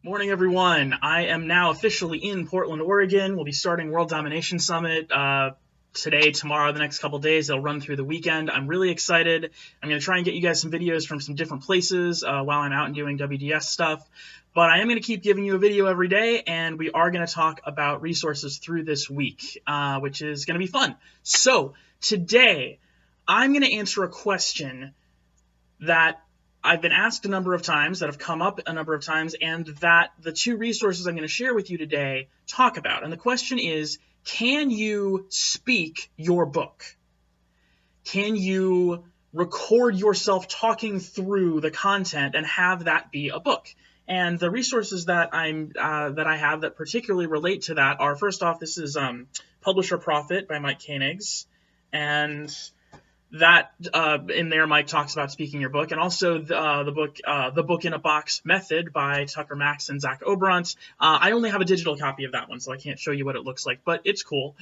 Morning, everyone. I am now officially in Portland, Oregon. We'll be starting World Domination Summit today, tomorrow, the next couple days. They'll run through the weekend. I'm really excited. I'm going to try and get you guys some videos from some different places while I'm out and doing WDS stuff. But I am going to keep giving you a video every day, and we are going to talk about resources through this week, which is going to be fun. So today, I'm going to answer a question that I've been asked a number of times, that have come up a number of times, and that the two resources I'm going to share with you today talk about. And the question is, can you speak your book? Can you record yourself talking through the content and have that be a book? And the resources that I have that particularly relate to that are, first off, this is Publisher Profit by Mike Koenigs, and that in there Mike talks about speaking your book, and also the book in a box method by Tucker Max and Zach Obront. I only have a digital copy of that one, so I can't show you what it looks like, but it's cool.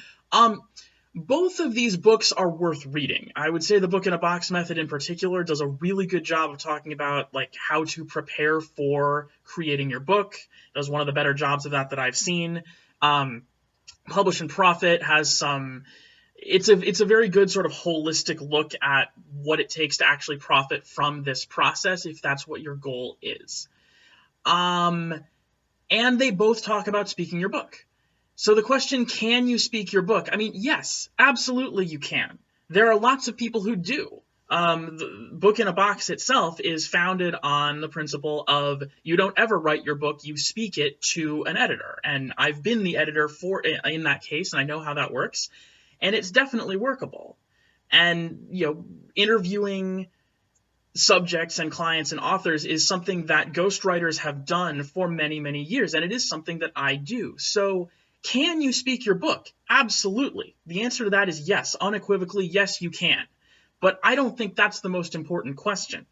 Both of these books are worth reading. I would say the book in a box method in particular does a really good job of talking about like how to prepare for creating your book. Does one of the better jobs of that I've seen. Publish and Profit has some. It's a very good sort of holistic look at what it takes to actually profit from this process, if that's what your goal is. And they both talk about speaking your book. So the question, can you speak your book? I mean, yes, absolutely you can. There are lots of people who do. The book in a box itself is founded on the principle of you don't ever write your book, you speak it to an editor. And I've been the editor in that case, and I know how that works. And it's definitely workable. And, interviewing subjects and clients and authors is something that ghostwriters have done for many, many years. And it is something that I do. So can you speak your book? Absolutely. The answer to that is yes. Unequivocally, yes, you can. But I don't think that's the most important question.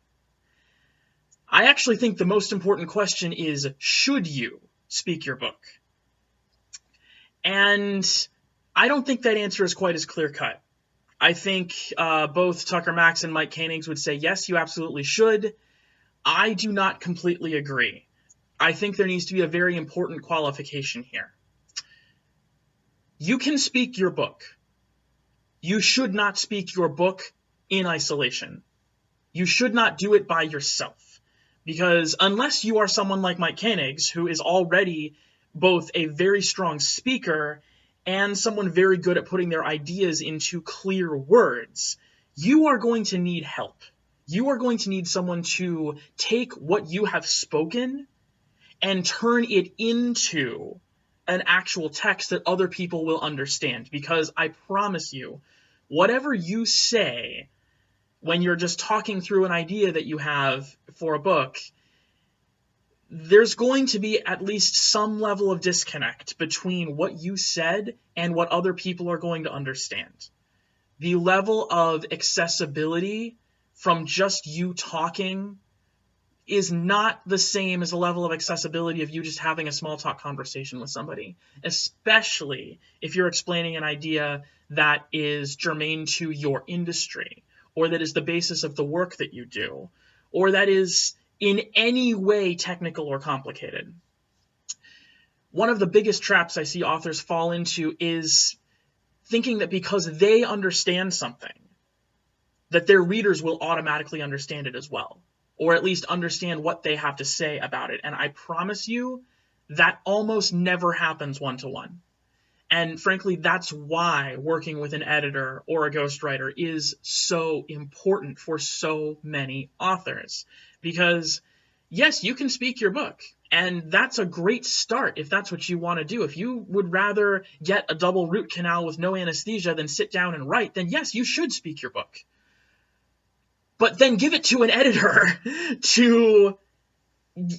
I actually think the most important question is, should you speak your book? And I don't think that answer is quite as clear-cut. I think both Tucker Max and Mike Koenigs would say, yes, you absolutely should. I do not completely agree. I think there needs to be a very important qualification here. You can speak your book. You should not speak your book in isolation. You should not do it by yourself. Because unless you are someone like Mike Koenigs, who is already both a very strong speaker and someone very good at putting their ideas into clear words, you are going to need help. You are going to need someone to take what you have spoken and turn it into an actual text that other people will understand. Because I promise you, whatever you say when you're just talking through an idea that you have for a book, there's going to be at least some level of disconnect between what you said and what other people are going to understand. The level of accessibility from just you talking is not the same as the level of accessibility of you just having a small talk conversation with somebody, especially if you're explaining an idea that is germane to your industry, or that is the basis of the work that you do, or that is in any way technical or complicated. One of the biggest traps I see authors fall into is thinking that because they understand something, that their readers will automatically understand it as well, or at least understand what they have to say about it. And I promise you, that almost never happens one-to-one. And frankly, that's why working with an editor or a ghostwriter is so important for so many authors. Because, yes, you can speak your book, and that's a great start if that's what you want to do. If you would rather get a double root canal with no anesthesia than sit down and write, then yes, you should speak your book. But then give it to an editor to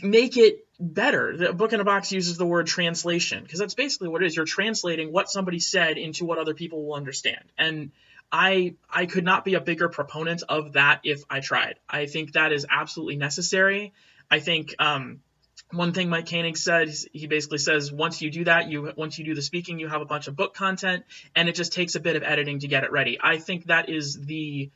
make it better. The book in a box uses the word translation, because that's basically what it is. You're translating what somebody said into what other people will understand. And I could not be a bigger proponent of that if I tried. I think that is absolutely necessary. I think one thing Mike Koenig said, he basically says, once you do that, once you do the speaking, you have a bunch of book content, and it just takes a bit of editing to get it ready. I think that is the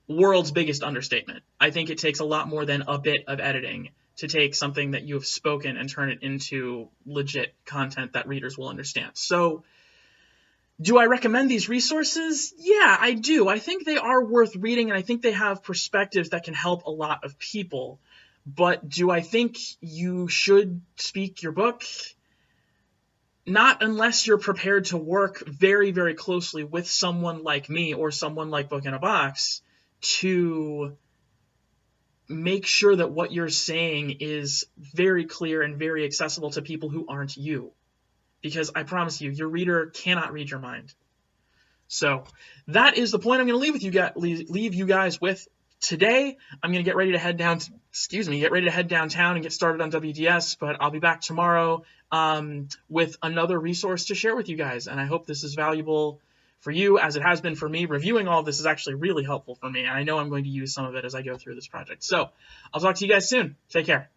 world's biggest understatement. I think it takes a lot more than a bit of editing to take something that you have spoken and turn it into legit content that readers will understand. So, do I recommend these resources? Yeah, I do. I think they are worth reading, and I think they have perspectives that can help a lot of people. But do I think you should speak your book? Not unless you're prepared to work very, very closely with someone like me or someone like Book in a Box to make sure that what you're saying is very clear and very accessible to people who aren't you. Because I promise you, your reader cannot read your mind. So that is the point I'm going to leave you guys with today. I'm going to get ready to head downtown and get started on WDS, but I'll be back tomorrow with another resource to share with you guys. And I hope this is valuable for you, as it has been for me. Reviewing all of this is actually really helpful for me, and I know I'm going to use some of it as I go through this project. So I'll talk to you guys soon. Take care.